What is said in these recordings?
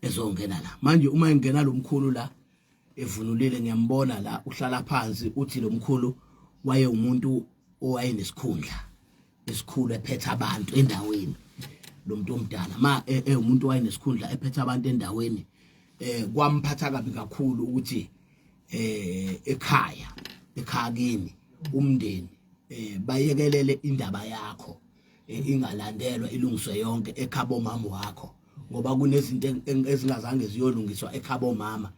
ezongena la manje uma engena lo mkhulu la evunulile ngiyambona la uhlala phansi uthi lo mkhulu waye umuntu owayenesikhundla esikhulu ephethe abantu endaweni lo muntu omdala umuntu wayenesikhundla ephethe abantu endaweni kwamphatha kabi kakhulu ukuthi ekhaya kini umndeni bayekelele indaba yakho ingalandelwa ilungiswe yonke ekhabo mama wakho ngoba kunezinto ezingazange ziyolungiswa ekhabo mama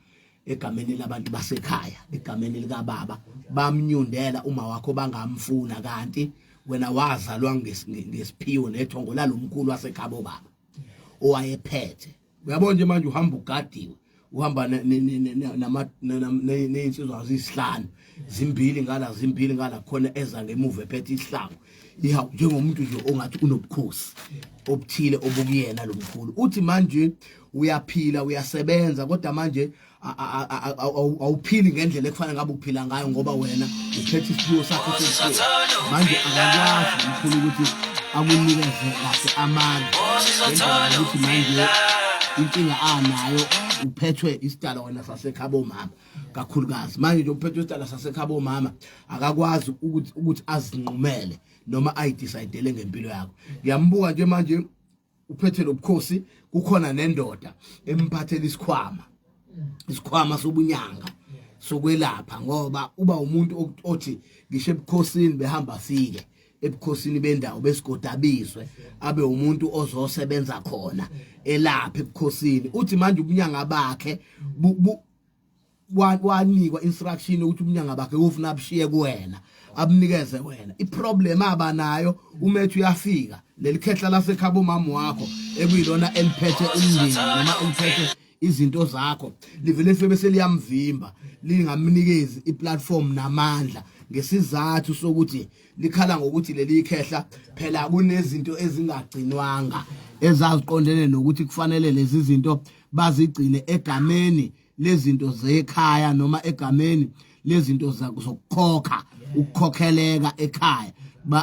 egameni labantu basekhaya egameni lika baba bamnyundela uma wakho bangamfuna kanti wena wazalwa ngesiphiwo nethongo lalomkhulu wasekhabo baba owayephethe uyabona nje manje uhamba ugadiwe uhamba neinsizwa zisihlanu zimbili ngala khona eza ngemuva ephethe isihlangu iha njengomuntu nje ongathi unoBukhosi obuthile obukuyena lo mkhulu uthi manje uyaphila uyasebenza kodwa manje awuphili ngendlela ekufanele ngabe uphila ngayo ngoba wena uphethe isiphiwo sakho sesiphiwo manje akakwazi umkhulu ukuthi akunikeze kahle amandla ukuthi manje inkinga anayo uphethwe isidala wena sasekhabo mama kakhulukazi manje nje uphethwe isidala sasekhabo mama akakwazi ukuthi azinqumele noma ayidecidele ngempilo yakho ngiyambuka nje manje uphethe noBukhosi kukhona nendoda emphathela isikhwama soBunyanga sokwelapha ngoba uba umuntu othi ngisho ebukhosini behamba afike ebukhosini bendawo besigodabizwe abe umuntu ozosebenza khona elapha ebukhosini uthi manje ubunyanga bakhe wanikwa instruction ukuthi ubunyanga bakhe ufuna abushiye kuwena abunikeze wena iproblem abanayo umethu uyafika lelikhehla lasekhabo mama wakho ekuyilona eliphethe umndeni noma eliphethe izinto zakho livele febe seliyamvimba lingamnikezi iplatform namandla ngesizathu sokuthi likhala ngokuthi leli khehla phela kunezinto ezingagcinwanga ezaziqondene nokuthi kufanele lezi zinto bazigcine egameni lezinto zekhaya noma egameni lezinto zokukhokha ukukhokheleka ekhaya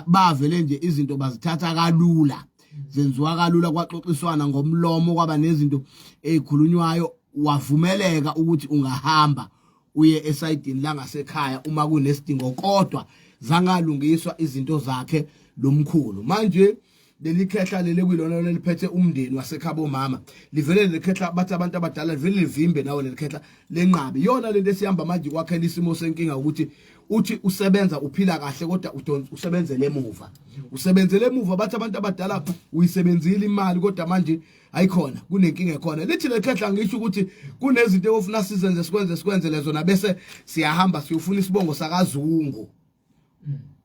bavele nje izinto bazithatha kalula zenziwa kalula kwaxoxiswana ngomlomo kwaba nezinto ezikhulunywayo wavumeleka ukuthi ungahamba uye esayidini la ngasekhaya uma kunesidingo kodwa zangalungiswa izinto zakhe lomkhulu manje leli khehla leli kuyilona leliphethe umndeni wasekhabo mama livele lekhehla bathi abantu abadala livele livimbe nawo leli khehla lenqabi yona lento esihamba manje kwakhela isimo senkinga ukuthi uthi usebenza uphila kahle kodwa usebenzele emuva usebenzele emuva bathi abantu abadala uyisebenzile imali kodwa manje ayikhona kunenkinga ekhona lithi lekhehla ngisho ukuthi kunezinto ofuna sizenze sikwenze lezo na bese siyahamba siyofuna isibongo sakaZungu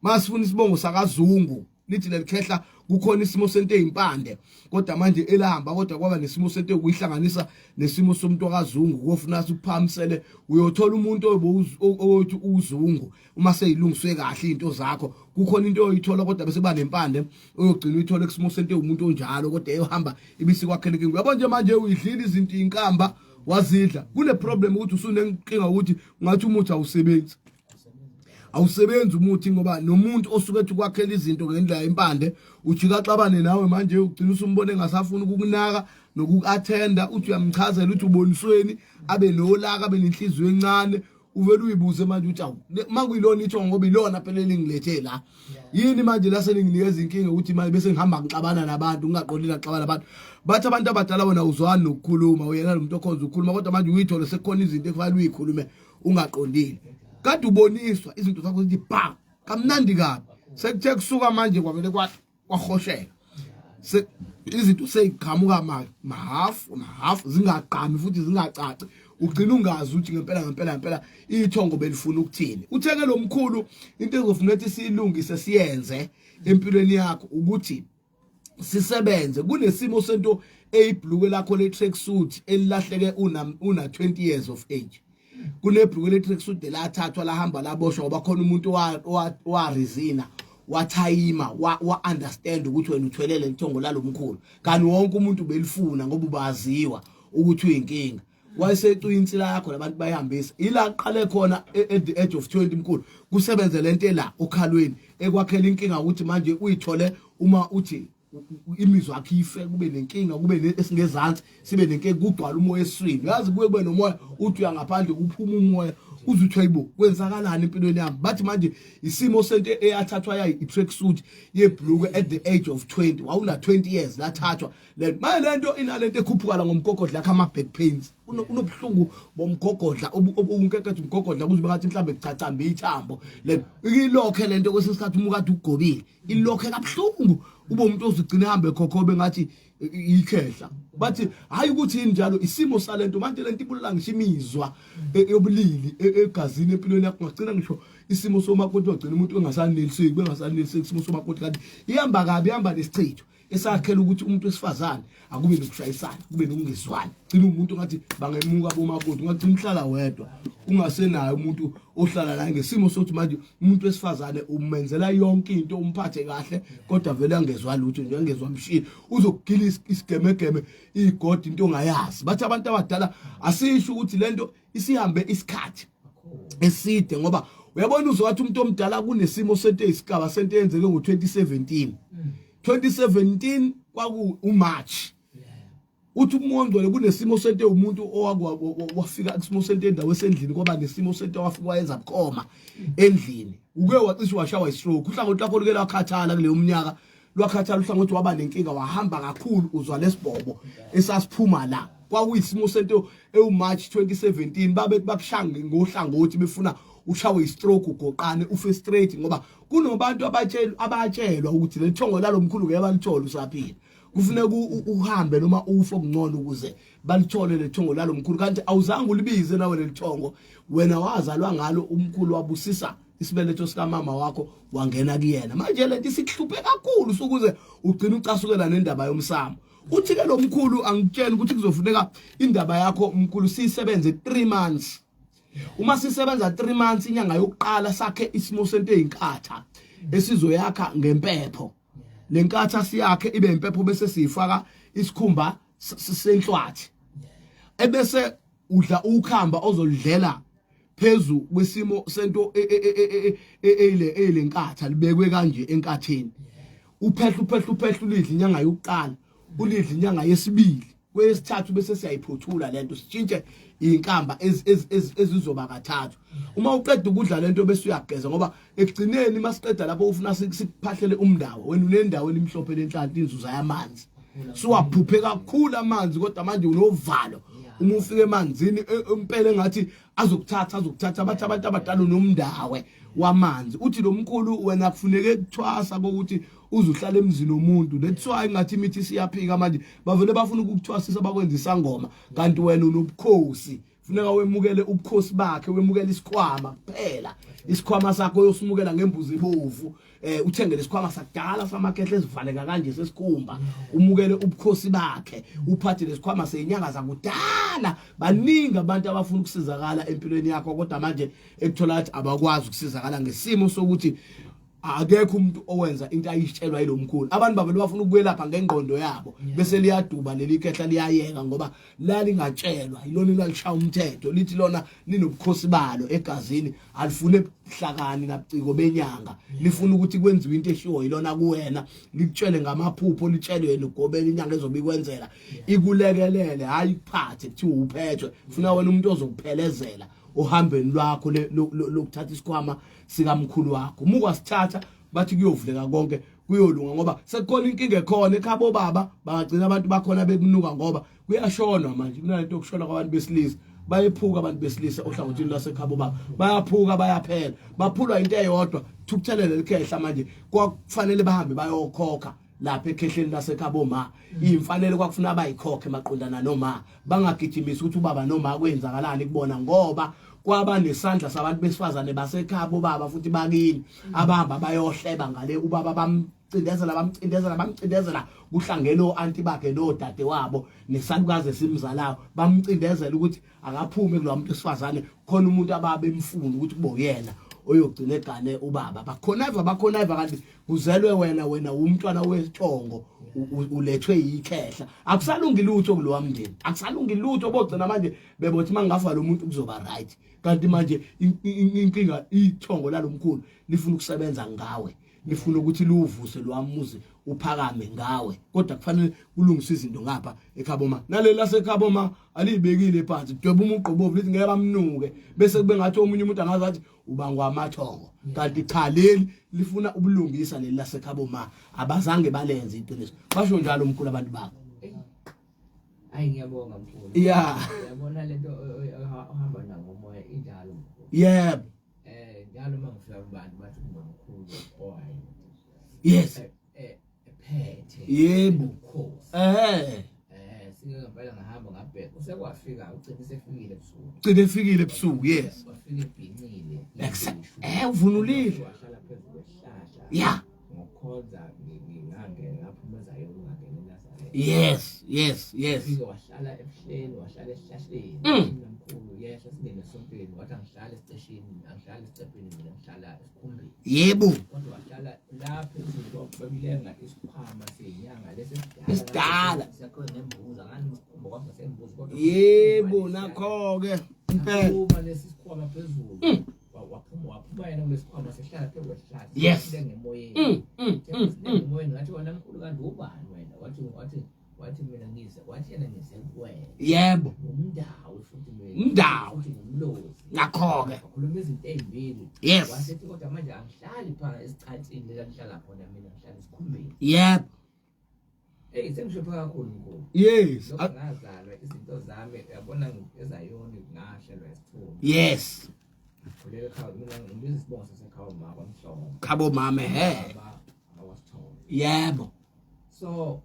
masifuna isibongo sakaZungu lithi lelikhehla kukhona isimo sento ezimpande kodwa manje elahamba kodwa kwaba nesimo sento ukuyihlanganisa nesimo somuntu okaZungu kofuna usiphamisele uyothola umuntu othi uZungu uma seyilungiswe kahle into zakho kukhona into oyithola kodwa bese ba nempande oyogcina uyithola kusimo sento umuntu onjalo kodwa ehamba ibisi kwakhe inkinga yabo nje manje uyidlila izinto inkamba wazidla kule problem ukuthi usunenkinga ukuthi ngathi umuthi awusebenzi umuthi ngoba nomuntu osuke ethi kwakhela izinto ngendlela impande ujika xabane nawe manje ugcina usumbone engasafuna ukukunaka nokuattenda uthi uyamchazela ukuthi ubonisweni abe nolaka abe nenhliziyo encane uvela uyibuze manje uthi makuyilona itho ngoba ilona phela elingilethe la yini manje la seninginikeza inkinga ukuthi manje bese ngihamba ngixabana nabantu ngaqondile ngaxabana nabantu bathi abantu abadala wena uzwana nokukhuluma uyena lo muntu okhonza ukukhuluma kodwa manje uyithole sekukhona izinto ekufanele uyikhulume ungaqondile kade uboniswa izinto zakho zithi bang kamnandi kabi sekuthe kusuka manje kwavele kwahosheka izinto seyiqhamuka mahafu zingaqhami futhi zingacaci ugcina ungazi ukuthi ngempela ithongo belifuna ukuthini utheke lo mkhulu into ezofuna ukuthi siyilungise siyenze empilweni yakho ukuthi sisebenze kunesimo sento eyibhluke lakho le tracksuit elilahleke una 20 years of age kunebhluke le tracksuit lathathwa lahamba laboshwa ngoba khona umuntu wa resina wathayima wa understand ukuthi wena uthwelele ithongo lalomkhulu kanti wonke umuntu belifuna ngoba ubaziwa ukuthi uyinkinga wayesecu insila yakho labantu bayihambisa ila qale khona at the age of 20 mkhulu kusebenze lento la okhalweni ekwakhela inkinga ukuthi manje uyithole uma uthi imizwa yakhe ife kube nenkinga kube esingezansi sibe nenkinga kugcwala umoya eswini yazi kuye kube nomoya uthi uyangaphandle kuphuma umoya uzuthi hayibo kwenzakalani empilweni yami bathi manje isimo sento eyathathwa yayi i-tracksuit yebhuluke at the age of 20 wawuna 20 years lathathwa lento inalento ekhuphuka la ngomgogodla kama back pains unobuhlungu bomgogodla ubunkekethe umgogodla kuzibe ngathi mhlambe kuchachambe ithambo ilokhe lento kwesesikhathi umukade ugobile ilokhe kabuhlungu ube umuntu ozigcina ehambe khokhobe ngathi ikhehla bathi hayi ukuthi njalo isimo salento manje lento ibulala ngisho imizwa yobulili egazini empilweni yakho ngagcina ngisho isimo somakoti wagcina umuntu engasaneliseki bengasaneliseki isimo somakoti kanti ihamba kabi ihamba nesichitho esakhela ukuthi umuntu wesifazane akube nokushayisana kube nokungezwani gcina umuntu ngathi bangemuka bomakoti ungagcina uhlala wedwa ungasenayo umuntu ohlala la ngesimo sokuthi manje umuntu wesifazane umenzela yonke into umphathe kahle kodwa vele angezwa lutho nje angezwa mshini uzokugila isigemegeme igodi into ongayazi bathi abantu abadala asisho ukuthi lento isihambe isikhathi eside ngoba uyabona uzwathi umuntu omdala kunesimo sento eyisigaba sento eyenzeke ngo2017 2017 kwaku uMarch uthi umongcwele kunesimo sento umuntu owafika isimo sento endawo esendlini kwaba nesimo sento wafika wayenza bukhoma endlini uke wacishe washawa istroke uhlangothi lakho leke lakhathala kule umnyaka lwakhathala uhlangothi waba nenkinga wahamba kakhulu uzwa lesibhobo esasiphuma la kwakuyisimo sento eUmarch 2017 babe bakushange ngohlangothi befuna ushawe istroke ugoqane ufe straight ngoba kunobantu abatshelwa ukuthi lethongo lalomkhulu ngeke balithola usaphila kufuneka uhambe noma ufe okungcono ukuze balithole lethongo lalomkhulu kanti awuzange ulibize nawe lethongo wena wazalwa ngalo umkhulu wabusisa isibeletho sika mama wakho wangena kuyena manje lento isihluphe kakhulu ukuze ugcina ucasukela nendaba yomsamo uthi ke lo mkhulu angitshela ukuthi kuzofuneka indaba yakho umkhulu sisebenze 3 months uma sisebenza 3 months inyanga yokuqala sakhe isimo sento eyinkatha esizoyakha ngempepho lenkatha siyakhe ibe impepho bese siyifaka isikhumba senhlwathi ebese udla ukhamba ozolidlela phezulu kwesimo sento lenkatha libekwe kanje enkatheni uphehla ulidla inyanga yokuqala ulidla inyanga yesibili kwesithathu bese siyayiphothula lento sitshintshe inkamba ezizoba kathathu uma uqeda ukudla lento bese uyageza ngoba ekugcineni masiqeda lapho ufuna sikuphahlele umndawo wena unendawo elimhlophe lenhlanhla inzuza yamanzi siwaphuphe kakhulu amanzi kodwa manje unovalo uma ufike emanzini impela engathi azokuthatha bathi abantu abadala nomndawe wamanzi uthi lo mkhulu wena kufuneke kuthwasa ukuthi uzuhlala emzini womuntu lethiwa ingathi imithi siyaphika manje bavele bafuna ukukuthwasisa bakwenza isangoma kanti wena unoBukhosi funeka wemukele ubukhosi bakhe wemukele isikhwama kuphela isikhwama sakho yosimukela ngembuzi ebovu uthengele isikhwama sakudala samakehle esivaleka kanje sesikhumba umukele ubukhosi bakhe uphathe lesikhwama senyanga zakudala baningi abantu abafuna ukusizakala empilweni yakho kodwa manje ekuthola ukuthi abakwazi ukusizakala ngesimo sokuthi akekho umuntu owenza into ayitshelwa yilomkhulu abantu bavele bafuna ukuyelapha ngengqondo yabo bese liyaduba leli khehla liyayeka ngoba la lingatshelwa yilona lalishaya umthetho lithi lona linoBukhosi balo egazini alifune hlakani nabuciko benyanga lifuna ukuthi kwenziwe into eshiwo yilona kuwena likutshele ngamaphupho litshele wena ugobela inyanga ezobikwenzela ikulekelele hayi kuphathe kuthi uphethwe funa wena umuntu ozokuphelezela ohambeni lwakho lokuthatha isikhwama sikamkhulu wakho uma ukwasithatha bathi kuyovuleka konke kuyolunga ngoba sekukhona inkinga ekhona ekhabo baba bangagcina abantu bakhona bekunuka ngoba kuyashona manje kunalento yokushona kwabantu besilisa bayephuka abantu besilisa ohlangothini lasekhabo baba bayaphuka bayaphela baphulwa into eyodwa thukuthelele likhehla manje kwakufanele bahambe bayokhokha lapha ekhehleni lasekhabo ma imfanele kwakufuna abayikhokhe maqondana noma bangagijimisa ukuthi ubaba noma kwenzakalani kubona ngoba kwaba nesandla sabantu besifazane basekhabo baba futhi bakini abahamba bayohleba ngale ubaba bamcindezela kuhlangene oanti bakhe nodade wabo nesalukazi esimzalayo bamcindezela ukuthi akaphume kulomuntu esifazane khona umuntu ababe emfuna ukuthi kuboyena oyogcina egane ubaba bakhona kanti kuzelwe wena umntwana wesithongo ulethwe yikhehla akusalungi lutho kulowa mndeni akusalungi lutho bogcina manje bebothi mangafa lo muntu kuzoba right kanti manje inkinga ithongo lalomkhulu lifuna ukusebenza ngawe lifuna ukuthi luvuse lwamuzi uphakame ngawe kodwa kufanele kulungiswe izinto ngapha eKhaboma naleli laseKhaboma alibekile phansi dweba umugqobovu lithi ngeke bamnuke bese kube ngathi omunye umuntu angazathi ubangwa amathongo kanti cha leli lifuna ubulungisa leli laseKhaboma abazange balenze iqiniso basho njalo umkhulu abantu bakho hayi ngiyabonga mkhulu yabona lento ohamba nangomoya injalo yebo njalo mangifika kubantu bathi ngomkhulu ohayi yes phethe yebo wombango sike ngempela ngahamba ngabheka usekwafika ugcine efikile ebusuku yes wafika ebhinqile uvunulile wahlala phezu kwehlahla yeah ngokhonza ngingangena ngaphumeza yokungangenela yes ufike wahlala ebuhleni wahlala esihlahleni nomkhulu yehla singene esontweni wathi angihlala esiteshini angihlala esicepheni mina ngihlala esikhumbeni yebo kodwa wahlala lapha phezulu babilenga isikhwama senyanga esidala siyakhona nembuza ngani isikhumba kwase sembuzi kodwa yebo nakho ke impela uma lesi sikhwama phezulu waphuma yena kulesikhwama sehlala phezulu kwehlala yes ngemoyeni ngemoyeni ngathi wena mkhulu kanti ubani wena wathi mina ngize wathi yena ngize kuwena yebo umndawo futhi umndawo ngumlozi nakho ke khuluma izinto ezimbili yes wasethi kodwa manje angihlali phana esicathini la ngihlala khona mina ngihlala esikhumbeni yebo sengishopha kakhulu mkhulu yes ngazalwa izinto zami yabona ezayoni ngahlelwa isithunzi yes khulele ekhaya mina ngibiza isibongo saseKhaboma Kwa-Mhlaba Khaboma awasithole yebo so